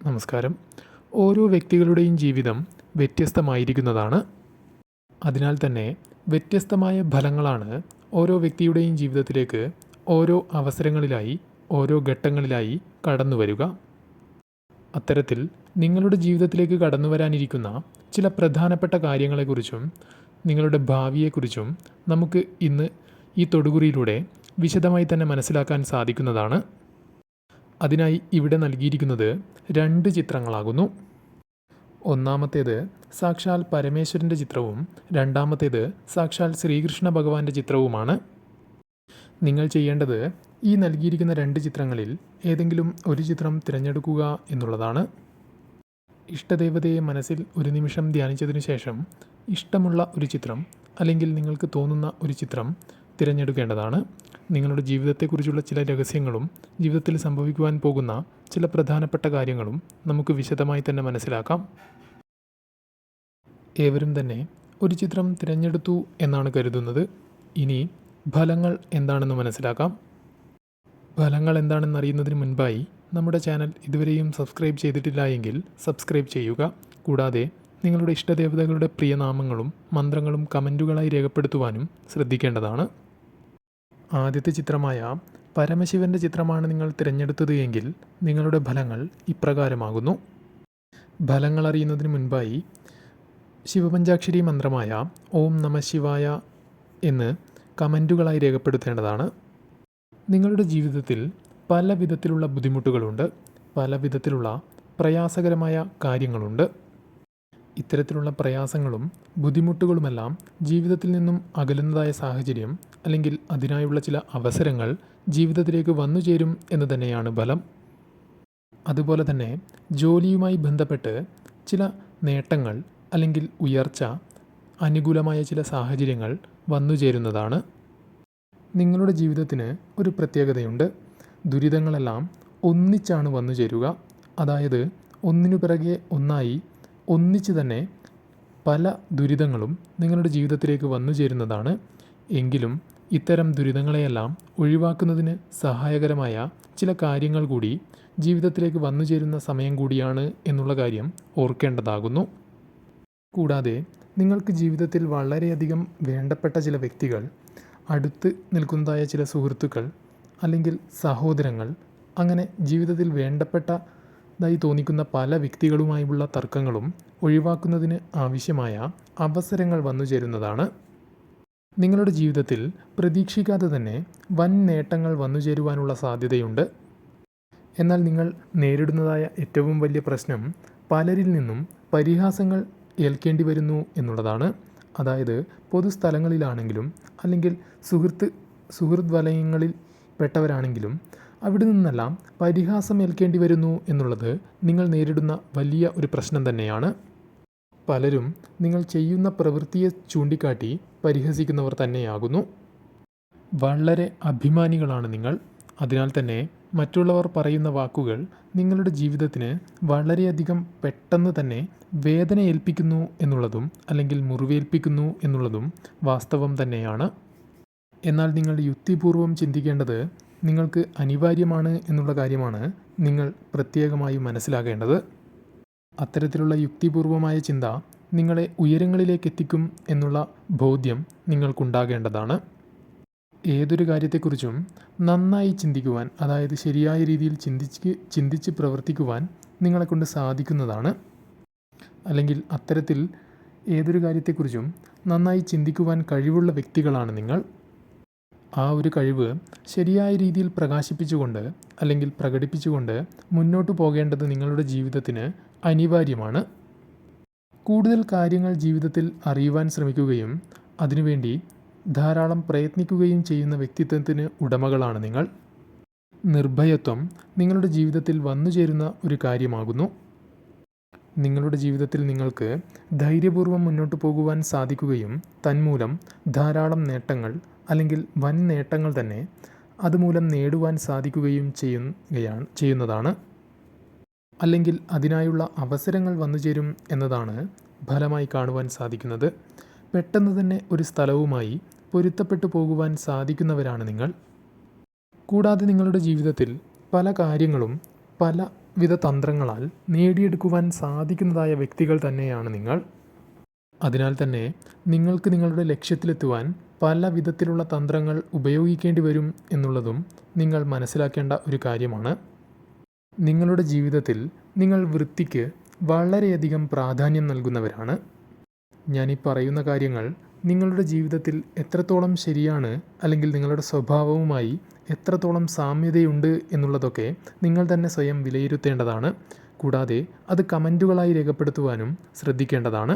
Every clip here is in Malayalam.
നമസ്കാരം. ഓരോ വ്യക്തികളുടെയും ജീവിതം വ്യത്യസ്തമായിരിക്കുന്നതാണ്. അതിനാൽ തന്നെ വ്യത്യസ്തമായ ഫലങ്ങളാണ് ഓരോ വ്യക്തിയുടെയും ജീവിതത്തിലേക്ക് ഓരോ അവസരങ്ങളിലായി, ഓരോ ഘട്ടങ്ങളിലായി കടന്നു വരിക. അത്തരത്തിൽ നിങ്ങളുടെ ജീവിതത്തിലേക്ക് കടന്നു വരാനിരിക്കുന്ന ചില പ്രധാനപ്പെട്ട കാര്യങ്ങളെക്കുറിച്ചും നിങ്ങളുടെ ഭാവിയെക്കുറിച്ചും നമുക്ക് ഇന്ന് ഈ തൊടുകുറിയിലൂടെ വിശദമായി തന്നെ മനസ്സിലാക്കാൻ സാധിക്കുന്നതാണ്. അതിനായി ഇവിടെ നൽകിയിരിക്കുന്നത് 2 ചിത്രങ്ങളാകുന്നു. ഒന്നാമത്തേത് സാക്ഷാൽ പരമേശ്വരൻ്റെ ചിത്രവും രണ്ടാമത്തേത് സാക്ഷാൽ ശ്രീകൃഷ്ണ ഭഗവാന്റെ ചിത്രവുമാണ്. നിങ്ങൾ ചെയ്യേണ്ടത് ഈ നൽകിയിരിക്കുന്ന 2 ചിത്രങ്ങളിൽ ഏതെങ്കിലും ഒരു ചിത്രം തിരഞ്ഞെടുക്കുക എന്നുള്ളതാണ്. ഇഷ്ടദേവതയെ മനസ്സിൽ ഒരു നിമിഷം ധ്യാനിച്ചതിനു ശേഷം ഇഷ്ടമുള്ള ഒരു ചിത്രം അല്ലെങ്കിൽ നിങ്ങൾക്ക് തോന്നുന്ന ഒരു ചിത്രം തിരഞ്ഞെടുക്കേണ്ടതാണ്. നിങ്ങളുടെ ജീവിതത്തെക്കുറിച്ചുള്ള ചില രഹസ്യങ്ങളും ജീവിതത്തിൽ സംഭവിക്കുവാൻ പോകുന്ന ചില പ്രധാനപ്പെട്ട കാര്യങ്ങളും നമുക്ക് വിശദമായി തന്നെ മനസ്സിലാക്കാം. ഏവരും തന്നെ ഒരു ചിത്രം തിരഞ്ഞെടുത്തു എന്നാണ് കരുതുന്നത്. ഇനി ഫലങ്ങൾ എന്താണെന്ന് മനസ്സിലാക്കാം. ഫലങ്ങൾ എന്താണെന്നറിയുന്നതിന് മുൻപായി നമ്മുടെ ചാനൽ ഇതുവരെയും സബ്സ്ക്രൈബ് ചെയ്തിട്ടില്ല എങ്കിൽ സബ്സ്ക്രൈബ് ചെയ്യുക. കൂടാതെ നിങ്ങളുടെ ഇഷ്ടദേവതകളുടെ പ്രിയനാമങ്ങളും മന്ത്രങ്ങളും കമൻറ്റുകളായി രേഖപ്പെടുത്തുവാനും ശ്രദ്ധിക്കേണ്ടതാണ്. ആദ്യത്തെ ചിത്രമായ പരമശിവൻ്റെ ചിത്രമാണ് നിങ്ങൾ തിരഞ്ഞെടുത്തത് എങ്കിൽ നിങ്ങളുടെ ഫലങ്ങൾ ഇപ്രകാരമാകുന്നു. ഫലങ്ങൾ അറിയുന്നതിന് മുൻപായി ശിവപഞ്ചാക്ഷരി മന്ത്രമായ ഓം നമ ശിവായ എന്ന് കമൻറ്റുകളായി രേഖപ്പെടുത്തേണ്ടതാണ്. നിങ്ങളുടെ ജീവിതത്തിൽ പല വിധത്തിലുള്ള ബുദ്ധിമുട്ടുകളുണ്ട്, പല വിധത്തിലുള്ള പ്രയാസകരമായ കാര്യങ്ങളുണ്ട്. ഇത്തരത്തിലുള്ള പ്രയാസങ്ങളും ബുദ്ധിമുട്ടുകളുമെല്ലാം ജീവിതത്തിൽ നിന്നും അകലുന്നതായ സാഹചര്യം അല്ലെങ്കിൽ അതിനായുള്ള ചില അവസരങ്ങൾ ജീവിതത്തിലേക്ക് വന്നു ചേരും എന്ന് തന്നെയാണ് ഫലം. അതുപോലെ തന്നെ ജോലിയുമായി ബന്ധപ്പെട്ട് ചില നേട്ടങ്ങൾ അല്ലെങ്കിൽ ഉയർച്ച, അനുകൂലമായ ചില സാഹചര്യങ്ങൾ വന്നു ചേരുന്നതാണ്. നിങ്ങളുടെ ജീവിതത്തിന് ഒരു പ്രത്യേകതയുണ്ട്. ദുരിതങ്ങളെല്ലാം ഒന്നിച്ചാണ് വന്നു ചേരുക. അതായത് ഒന്നിനു പിറകെ ഒന്നായി ഒന്നിച്ച് തന്നെ പല ദുരിതങ്ങളും നിങ്ങളുടെ ജീവിതത്തിലേക്ക് വന്നു ചേരുന്നതാണ്. എങ്കിലും ഇത്തരം ദുരിതങ്ങളെയെല്ലാം ഒഴിവാക്കുന്നതിന് സഹായകരമായ ചില കാര്യങ്ങൾ കൂടി ജീവിതത്തിലേക്ക് വന്നു ചേരുന്ന സമയം കൂടിയാണ് എന്നുള്ള കാര്യം ഓർക്കേണ്ടതാകുന്നു. കൂടാതെ നിങ്ങൾക്ക് ജീവിതത്തിൽ വളരെയധികം വേണ്ടപ്പെട്ട ചില വ്യക്തികൾ, അടുത്ത് നിൽക്കുന്നതായ ചില സുഹൃത്തുക്കൾ അല്ലെങ്കിൽ സഹോദരങ്ങൾ, അങ്ങനെ ജീവിതത്തിൽ വേണ്ടപ്പെട്ടതായി തോന്നിക്കുന്ന പല വ്യക്തികളുമായുള്ള തർക്കങ്ങളും ഒഴിവാക്കുന്നതിന് ആവശ്യമായ അവസരങ്ങൾ വന്നു ചേരുന്നതാണ്. നിങ്ങളുടെ ജീവിതത്തിൽ പ്രതീക്ഷിക്കാതെ തന്നെ വൻ നേട്ടങ്ങൾ വന്നു ചേരുവാനുള്ള സാധ്യതയുണ്ട്. എന്നാൽ നിങ്ങൾ നേരിടുന്നതായ ഏറ്റവും വലിയ പ്രശ്നം പലരിൽ നിന്നും പരിഹാസങ്ങൾ ഏൽക്കേണ്ടി വരുന്നു എന്നുള്ളതാണ്. അതായത് പൊതുസ്ഥലങ്ങളിലാണെങ്കിലും അല്ലെങ്കിൽ സുഹൃത്ത് വലയങ്ങളിൽ പെട്ടവരാണെങ്കിലും അവിടെ നിന്നെല്ലാം പരിഹാസം ഏൽക്കേണ്ടി വരുന്നു എന്നുള്ളത് നിങ്ങൾ നേരിടുന്ന വലിയ ഒരു പ്രശ്നം തന്നെയാണ്. പലരും നിങ്ങൾ ചെയ്യുന്ന പ്രവൃത്തിയെ ചൂണ്ടിക്കാട്ടി പരിഹസിക്കുന്നവർ തന്നെയാകുന്നു. വളരെ അഭിമാനികളാണ് നിങ്ങൾ. അതിനാൽ തന്നെ മറ്റുള്ളവർ പറയുന്ന വാക്കുകൾ നിങ്ങളുടെ ജീവിതത്തിന് വളരെയധികം പെട്ടെന്ന് തന്നെ വേദന ഏൽപ്പിക്കുന്നു എന്നുള്ളതും അല്ലെങ്കിൽ മുറിവേൽപ്പിക്കുന്നു എന്നുള്ളതും വാസ്തവം തന്നെയാണ്. എന്നാൽ നിങ്ങൾ യുക്തിപൂർവം ചിന്തിക്കേണ്ടത് നിങ്ങൾക്ക് അനിവാര്യമാണ് എന്നുള്ള കാര്യമാണ് നിങ്ങൾ പ്രത്യേകമായി മനസ്സിലാക്കേണ്ടത്. അത്തരത്തിലുള്ള യുക്തിപൂർവമായ ചിന്ത നിങ്ങളെ ഉയരങ്ങളിലേക്ക് എത്തിക്കും എന്നുള്ള ബോധ്യം നിങ്ങൾക്കുണ്ടാകേണ്ടതാണ്. ഏതൊരു കാര്യത്തെക്കുറിച്ചും നന്നായി ചിന്തിക്കുവാൻ, അതായത് ശരിയായ രീതിയിൽ ചിന്തിച്ച് പ്രവർത്തിക്കുവാൻ നിങ്ങളെക്കൊണ്ട് സാധിക്കുന്നതാണ്. അല്ലെങ്കിൽ അത്തരത്തിൽ ഏതൊരു കാര്യത്തെക്കുറിച്ചും നന്നായി ചിന്തിക്കുവാൻ കഴിവുള്ള വ്യക്തികളാണ് നിങ്ങൾ. ആ ഒരു കഴിവ് ശരിയായ രീതിയിൽ പ്രകാശിപ്പിച്ചുകൊണ്ട് അല്ലെങ്കിൽ പ്രകടിപ്പിച്ചുകൊണ്ട് മുന്നോട്ട് പോകേണ്ടത് നിങ്ങളുടെ ജീവിതത്തിന് അനിവാര്യമാണ്. കൂടുതൽ കാര്യങ്ങൾ ജീവിതത്തിൽ അറിയുവാൻ ശ്രമിക്കുകയും അതിനുവേണ്ടി ധാരാളം പ്രയത്നിക്കുകയും ചെയ്യുന്ന വ്യക്തിത്വത്തിന് ഉടമകളാണ് നിങ്ങൾ. നിർഭയത്വം നിങ്ങളുടെ ജീവിതത്തിൽ വന്നു ചേരുന്ന ഒരു കാര്യമാകുന്നു. നിങ്ങളുടെ ജീവിതത്തിൽ നിങ്ങൾക്ക് ധൈര്യപൂർവ്വം മുന്നോട്ട് പോകുവാൻ സാധിക്കുകയും തന്മൂലം ധാരാളം നേട്ടങ്ങൾ അല്ലെങ്കിൽ വൻ നേട്ടങ്ങൾ തന്നെ അതുമൂലം നേടുവാൻ സാധിക്കുകയും ചെയ്യുന്നതാണ്. അല്ലെങ്കിൽ അതിനായുള്ള അവസരങ്ങൾ വന്നു ചേരും എന്നതാണ് ഫലമായി കാണുവാൻ സാധിക്കുന്നത്. പെട്ടെന്ന് തന്നെ ഒരു സ്ഥലവുമായി പൊരുത്തപ്പെട്ടു പോകുവാൻ സാധിക്കുന്നവരാണ് നിങ്ങൾ. കൂടാതെ നിങ്ങളുടെ ജീവിതത്തിൽ പല കാര്യങ്ങളും പല വിധ തന്ത്രങ്ങളാൽ നേടിയെടുക്കുവാൻ സാധിക്കുന്നതായ വ്യക്തികൾ തന്നെയാണ് നിങ്ങൾ. അതിനാൽ തന്നെ നിങ്ങൾക്ക് നിങ്ങളുടെ ലക്ഷ്യത്തിലെത്തുവാൻ പല വിധത്തിലുള്ള തന്ത്രങ്ങൾ ഉപയോഗിക്കേണ്ടി വരും എന്നുള്ളതും നിങ്ങൾ മനസ്സിലാക്കേണ്ട ഒരു കാര്യമാണ്. നിങ്ങളുടെ ജീവിതത്തിൽ നിങ്ങൾ വൃത്തിക്ക് വളരെയധികം പ്രാധാന്യം നൽകുന്നവരാണ്. ഞാനീ പറയുന്ന കാര്യങ്ങൾ നിങ്ങളുടെ ജീവിതത്തിൽ എത്രത്തോളം ശരിയാണ്, അല്ലെങ്കിൽ നിങ്ങളുടെ സ്വഭാവവുമായി എത്രത്തോളം സാമ്യതയുണ്ട് എന്നുള്ളതൊക്കെ നിങ്ങൾ തന്നെ സ്വയം വിലയിരുത്തേണ്ടതാണ്. കൂടാതെ അത് കമൻറ്റുകളായി രേഖപ്പെടുത്തുവാനും ശ്രദ്ധിക്കേണ്ടതാണ്.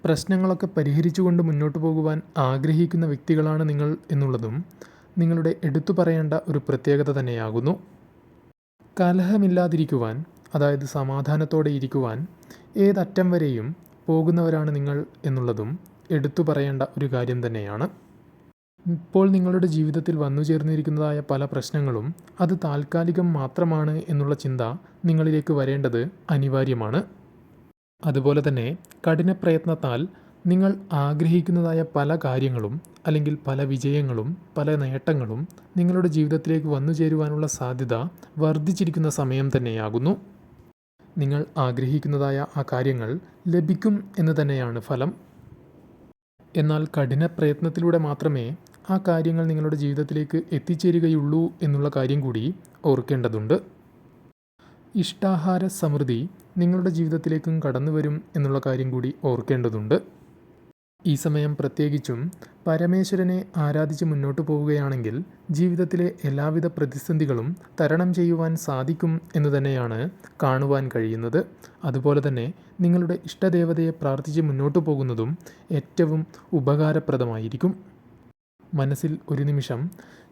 പ്രശ്നങ്ങളൊക്കെ പരിഹരിച്ചുകൊണ്ട് മുന്നോട്ട് പോകുവാൻ ആഗ്രഹിക്കുന്ന വ്യക്തികളാണ് നിങ്ങൾ എന്നുള്ളതും നിങ്ങളുടെ എടുത്തു പറയേണ്ട ഒരു പ്രത്യേകത തന്നെയാകുന്നു. കലഹമില്ലാതിരിക്കുവാൻ, അതായത് സമാധാനത്തോടെ ഇരിക്കുവാൻ ഏതറ്റം വരെയും പോകുന്നവരാണ് നിങ്ങൾ എന്നുള്ളതും എടുത്തു പറയേണ്ട ഒരു കാര്യം തന്നെയാണ്. ഇപ്പോൾ നിങ്ങളുടെ ജീവിതത്തിൽ വന്നു ചേർന്നിരിക്കുന്നതായ പല പ്രശ്നങ്ങളും അത് താൽക്കാലികം മാത്രമാണ് എന്നുള്ള ചിന്ത നിങ്ങളിലേക്ക് വരേണ്ടത് അനിവാര്യമാണ്. അതുപോലെ തന്നെ കഠിന പ്രയത്നത്താൽ നിങ്ങൾ ആഗ്രഹിക്കുന്നതായ പല കാര്യങ്ങളും, അല്ലെങ്കിൽ പല വിജയങ്ങളും പല നേട്ടങ്ങളും നിങ്ങളുടെ ജീവിതത്തിലേക്ക് വന്നു ചേരുവാനുള്ള സാധ്യത വർദ്ധിച്ചിരിക്കുന്ന സമയം തന്നെയാകുന്നു. നിങ്ങൾ ആഗ്രഹിക്കുന്നതായ ആ കാര്യങ്ങൾ ലഭിക്കും എന്ന് തന്നെയാണ് ഫലം. എന്നാൽ കഠിന പ്രയത്നത്തിലൂടെ മാത്രമേ ആ കാര്യങ്ങൾ നിങ്ങളുടെ ജീവിതത്തിലേക്ക് എത്തിച്ചേരുകയുള്ളൂ എന്നുള്ള കാര്യം കൂടി ഓർക്കേണ്ടതുണ്ട്. ഇഷ്ടാഹാര സമൃദ്ധി നിങ്ങളുടെ ജീവിതത്തിലേക്കും കടന്നു വരും എന്നുള്ള കാര്യം കൂടി ഓർക്കേണ്ടതുണ്ട്. ഈ സമയം പ്രത്യേകിച്ചും പരമേശ്വരനെ ആരാധിച്ച് മുന്നോട്ട് പോവുകയാണെങ്കിൽ ജീവിതത്തിലെ എല്ലാവിധ പ്രതിസന്ധികളും തരണം ചെയ്യുവാൻ സാധിക്കും എന്ന് തന്നെയാണ് കാണുവാൻ കഴിയുന്നത്. അതുപോലെ തന്നെ നിങ്ങളുടെ ഇഷ്ടദേവതയെ പ്രാർത്ഥിച്ച് മുന്നോട്ട് പോകുന്നതും ഏറ്റവും ഉപകാരപ്രദമായിരിക്കും. മനസ്സിൽ ഒരു നിമിഷം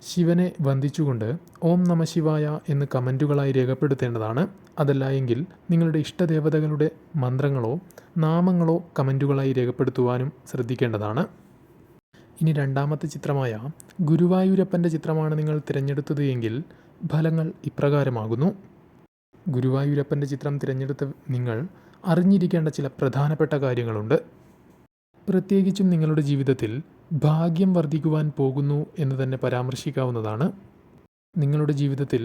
ശിവനെ വന്ദിച്ചുകൊണ്ട് ഓം നമ ശിവായ എന്ന് കമൻറ്റുകളായി രേഖപ്പെടുത്തേണ്ടതാണ്. അതല്ല എങ്കിൽ നിങ്ങളുടെ ഇഷ്ടദേവതകളുടെ മന്ത്രങ്ങളോ നാമങ്ങളോ കമൻറ്റുകളായി രേഖപ്പെടുത്തുവാനും ശ്രദ്ധിക്കേണ്ടതാണ്. ഇനി രണ്ടാമത്തെ ചിത്രമായ ഗുരുവായൂരപ്പൻ്റെ ചിത്രമാണ് നിങ്ങൾ തിരഞ്ഞെടുത്തത് എങ്കിൽ ഫലങ്ങൾ ഇപ്രകാരമാകുന്നു. ഗുരുവായൂരപ്പൻ്റെ ചിത്രം തിരഞ്ഞെടുത്ത നിങ്ങൾ അറിഞ്ഞിരിക്കേണ്ട ചില പ്രധാനപ്പെട്ട കാര്യങ്ങളുണ്ട്. പ്രത്യേകിച്ചും നിങ്ങളുടെ ജീവിതത്തിൽ ഭാഗ്യം വർദ്ധിക്കുവാൻ പോകുന്നു എന്ന് തന്നെ പരാമർശിക്കാവുന്നതാണ്. നിങ്ങളുടെ ജീവിതത്തിൽ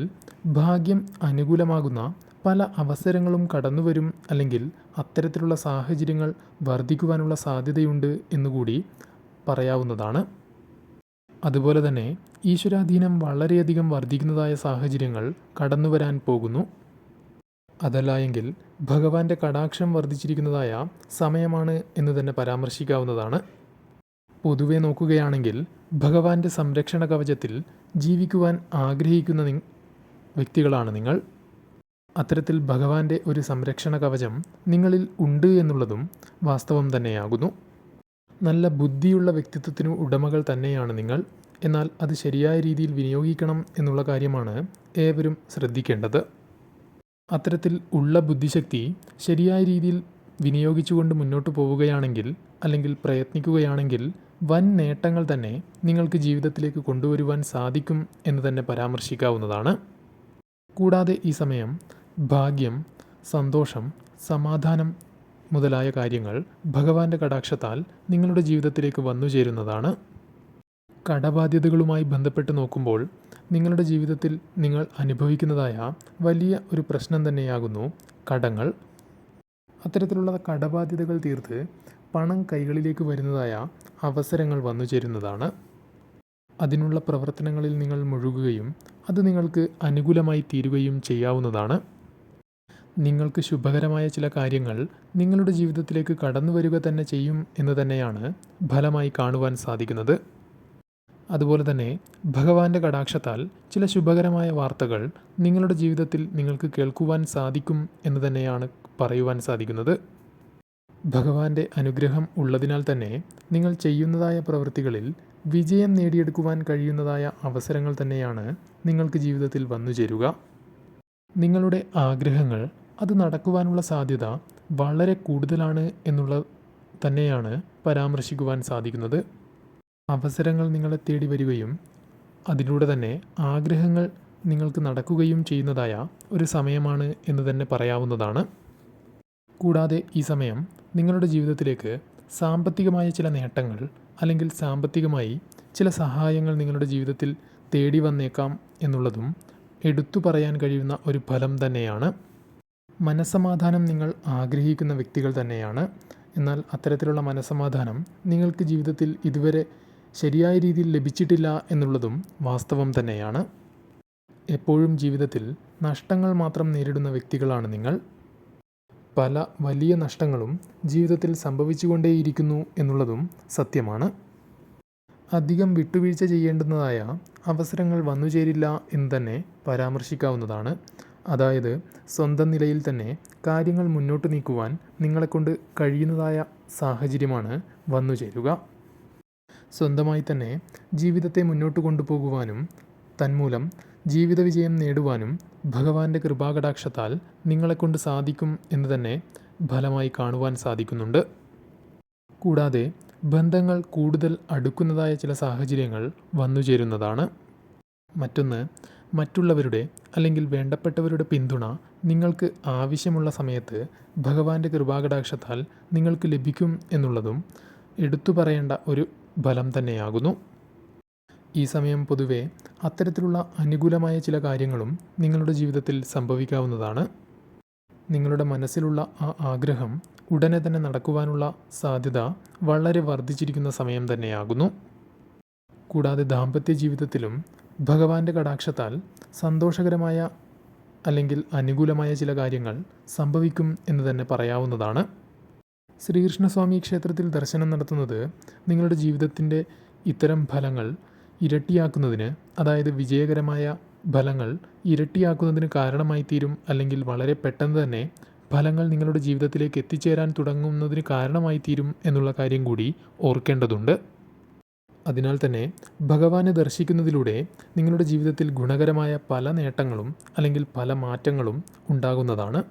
ഭാഗ്യം അനുകൂലമാകുന്ന പല അവസരങ്ങളും കടന്നുവരും, അല്ലെങ്കിൽ അത്തരത്തിലുള്ള സാഹചര്യങ്ങൾ വർദ്ധിക്കുവാനുള്ള സാധ്യതയുണ്ട് എന്നുകൂടി പറയാവുന്നതാണ്. അതുപോലെ തന്നെ ഈശ്വരാധീനം വളരെയധികം വർദ്ധിക്കുന്നതായ സാഹചര്യങ്ങൾ കടന്നു വരാൻ പോകുന്നു. അതല്ല എങ്കിൽ ഭഗവാന്റെ കടാക്ഷം വർദ്ധിച്ചിരിക്കുന്നതായ സമയമാണ് എന്ന് തന്നെ പരാമർശിക്കാവുന്നതാണ്. പൊതുവെ നോക്കുകയാണെങ്കിൽ ഭഗവാന്റെ സംരക്ഷണ കവചത്തിൽ ജീവിക്കുവാൻ ആഗ്രഹിക്കുന്ന വ്യക്തികളാണ് നിങ്ങൾ. അത്തരത്തിൽ ഭഗവാന്റെ ഒരു സംരക്ഷണ കവചം നിങ്ങളിൽ ഉണ്ട് എന്നുള്ളതും വാസ്തവം തന്നെയാകുന്നു. നല്ല ബുദ്ധിയുള്ള വ്യക്തിത്വത്തിനു ഉടമകൾ തന്നെയാണ് നിങ്ങൾ. എന്നാൽ അത് ശരിയായ രീതിയിൽ വിനിയോഗിക്കണം എന്നുള്ള കാര്യമാണ് ഏവരും ശ്രദ്ധിക്കേണ്ടത്. അത്തരത്തിൽ ഉള്ള ബുദ്ധിശക്തി ശരിയായ രീതിയിൽ വിനിയോഗിച്ചുകൊണ്ട് മുന്നോട്ട് പോവുകയാണെങ്കിൽ, അല്ലെങ്കിൽ പ്രയത്നിക്കുകയാണെങ്കിൽ വൻ നേട്ടങ്ങൾ തന്നെ നിങ്ങൾക്ക് ജീവിതത്തിലേക്ക് കൊണ്ടുവരുവാൻ സാധിക്കും എന്ന് തന്നെ പരാമർശിക്കാവുന്നതാണ്. കൂടാതെ ഈ സമയം ഭാഗ്യം, സന്തോഷം, സമാധാനം മുതലായ കാര്യങ്ങൾ ഭഗവാന്റെ കടാക്ഷത്താൽ നിങ്ങളുടെ ജീവിതത്തിലേക്ക് വന്നു ചേരുന്നതാണ്. കടബാധ്യതകളുമായി ബന്ധപ്പെട്ട് നോക്കുമ്പോൾ നിങ്ങളുടെ ജീവിതത്തിൽ നിങ്ങൾ അനുഭവിക്കുന്നതായ വലിയ ഒരു പ്രശ്നം തന്നെയാകുന്നു കടങ്ങൾ. അത്തരത്തിലുള്ള കടബാധ്യതകൾ തീർത്ത് പണം കൈകളിലേക്ക് വരുന്നതായ അവസരങ്ങൾ വന്നു ചേരുന്നതാണ്. അതിനുള്ള പ്രവർത്തനങ്ങളിൽ നിങ്ങൾ മുഴുകുകയും അത് നിങ്ങൾക്ക് അനുകൂലമായി തീരുകയും ചെയ്യാവുന്നതാണ്. നിങ്ങൾക്ക് ശുഭകരമായ ചില കാര്യങ്ങൾ നിങ്ങളുടെ ജീവിതത്തിലേക്ക് കടന്നു വരിക തന്നെ ചെയ്യും എന്ന് തന്നെയാണ് ഫലമായി കാണുവാൻ സാധിക്കുന്നത്. അതുപോലെ തന്നെ ഭഗവാന്റെ കടാക്ഷത്താൽ ചില ശുഭകരമായ വാർത്തകൾ നിങ്ങളുടെ ജീവിതത്തിൽ നിങ്ങൾക്ക് കേൾക്കുവാൻ സാധിക്കും എന്ന് തന്നെയാണ് പറയുവാൻ സാധിക്കുന്നത്. ഭഗവാന്റെ അനുഗ്രഹം ഉള്ളതിനാൽ തന്നെ നിങ്ങൾ ചെയ്യുന്നതായ പ്രവൃത്തികളിൽ വിജയം നേടിയെടുക്കുവാൻ കഴിയുന്നതായ അവസരങ്ങൾ തന്നെയാണ് നിങ്ങൾക്ക് ജീവിതത്തിൽ വന്നു ചേരുക. നിങ്ങളുടെ ആഗ്രഹങ്ങൾ അത് നടക്കുവാനുള്ള സാധ്യത വളരെ കൂടുതലാണ് എന്നുള്ള തന്നെയാണ് പരാമർശിക്കുവാൻ സാധിക്കുന്നത്. അവസരങ്ങൾ നിങ്ങളെ തേടി വരികയും അതിലൂടെ തന്നെ ആഗ്രഹങ്ങൾ നിങ്ങൾക്ക് നടക്കുകയും ചെയ്യുന്നതായ ഒരു സമയമാണ് എന്ന് തന്നെ പറയാവുന്നതാണ്. കൂടാതെ ഈ സമയം നിങ്ങളുടെ ജീവിതത്തിലേക്ക് സാമ്പത്തികമായ ചില നേട്ടങ്ങൾ, അല്ലെങ്കിൽ സാമ്പത്തികമായി ചില സഹായങ്ങൾ നിങ്ങളുടെ ജീവിതത്തിൽ തേടി വന്നേക്കാം എന്നുള്ളതും എടുത്തു പറയാൻ കഴിയുന്ന ഒരു ഫലം തന്നെയാണ്. മനസ്സമാധാനം നിങ്ങൾ ആഗ്രഹിക്കുന്ന വ്യക്തികൾ തന്നെയാണ്. എന്നാൽ അത്തരത്തിലുള്ള മനസ്സമാധാനം നിങ്ങൾക്ക് ജീവിതത്തിൽ ഇതുവരെ ശരിയായ രീതിയിൽ ലഭിച്ചിട്ടില്ല എന്നുള്ളതും വാസ്തവം തന്നെയാണ്. എപ്പോഴും ജീവിതത്തിൽ നഷ്ടങ്ങൾ മാത്രം നേരിടുന്ന വ്യക്തികളാണ് നിങ്ങൾ. പല വലിയ നഷ്ടങ്ങളും ജീവിതത്തിൽ സംഭവിച്ചുകൊണ്ടേയിരിക്കുന്നു എന്നുള്ളതും സത്യമാണ്. അധികം വിട്ടുവീഴ്ച ചെയ്യേണ്ടുന്നതായ അവസരങ്ങൾ വന്നുചേരില്ല എന്ന് തന്നെ പരാമർശിക്കാവുന്നതാണ്. അതായത് സ്വന്തം നിലയിൽ തന്നെ കാര്യങ്ങൾ മുന്നോട്ട് നീക്കുവാൻ നിങ്ങളെക്കൊണ്ട് കഴിയുന്നതായ സാഹചര്യമാണ് വന്നുചേരുക. സ്വന്തമായി തന്നെ ജീവിതത്തെ മുന്നോട്ട് കൊണ്ടുപോകുവാനും തന്മൂലം ജീവിത വിജയം നേടുവാനും ഭഗവാന്റെ കൃപാകടാക്ഷത്താൽ നിങ്ങളെക്കൊണ്ട് സാധിക്കും എന്ന് തന്നെ ഫലമായി കാണുവാൻ സാധിക്കുന്നുണ്ട്. കൂടാതെ ബന്ധങ്ങൾ കൂടുതൽ അടുക്കുന്നതായ ചില സാഹചര്യങ്ങൾ വന്നുചേരുന്നതാണ്. മറ്റൊന്ന്, മറ്റുള്ളവരുടെ അല്ലെങ്കിൽ വേണ്ടപ്പെട്ടവരുടെ പിന്തുണ നിങ്ങൾക്ക് ആവശ്യമുള്ള സമയത്ത് ഭഗവാന്റെ കൃപാകടാക്ഷത്താൽ നിങ്ങൾക്ക് ലഭിക്കും എന്നുള്ളതും എടുത്തു പറയേണ്ട ഒരു ഫലം തന്നെയാകുന്നു. ഈ സമയം പൊതുവെ അത്തരത്തിലുള്ള അനുകൂലമായ ചില കാര്യങ്ങളും നിങ്ങളുടെ ജീവിതത്തിൽ സംഭവിക്കാവുന്നതാണ്. നിങ്ങളുടെ മനസ്സിലുള്ള ആ ആഗ്രഹം ഉടനെ തന്നെ നടക്കുവാനുള്ള സാധ്യത വളരെ വർദ്ധിച്ചിരിക്കുന്ന സമയം തന്നെയാകുന്നു. കൂടാതെ ദാമ്പത്യ ജീവിതത്തിലും ഭഗവാന്റെ കടാക്ഷത്താൽ സന്തോഷകരമായ അല്ലെങ്കിൽ അനുകൂലമായ ചില കാര്യങ്ങൾ സംഭവിക്കും എന്ന് തന്നെ പറയാവുന്നതാണ്. ശ്രീകൃഷ്ണസ്വാമി ക്ഷേത്രത്തിൽ ദർശനം നടത്തുന്നത് നിങ്ങളുടെ ജീവിതത്തിൻ്റെ ഇത്തരം ഫലങ്ങൾ ഇരട്ടിയാക്കുന്നതിന്, അതായത് വിജയകരമായ ഫലങ്ങൾ ഇരട്ടിയാക്കുന്നതിന് കാരണമായി തീരും. അല്ലെങ്കിൽ വളരെ പെട്ടെന്ന് തന്നെ ഫലങ്ങൾ നിങ്ങളുടെ ജീവിതത്തിലേക്ക് എത്തിച്ചേരാൻ തുടങ്ങുന്നതിന് കാരണമായി തീരും എന്നുള്ള കാര്യം കൂടി ഓർക്കേണ്ടതുണ്ട്. അതിനാൽ തന്നെ ഭഗവാനെ ദർശിക്കുന്നതിലൂടെ നിങ്ങളുടെ ജീവിതത്തിൽ ഗുണകരമായ പല നേട്ടങ്ങളും അല്ലെങ്കിൽ പല മാറ്റങ്ങളും ഉണ്ടാകുന്നതാണ്.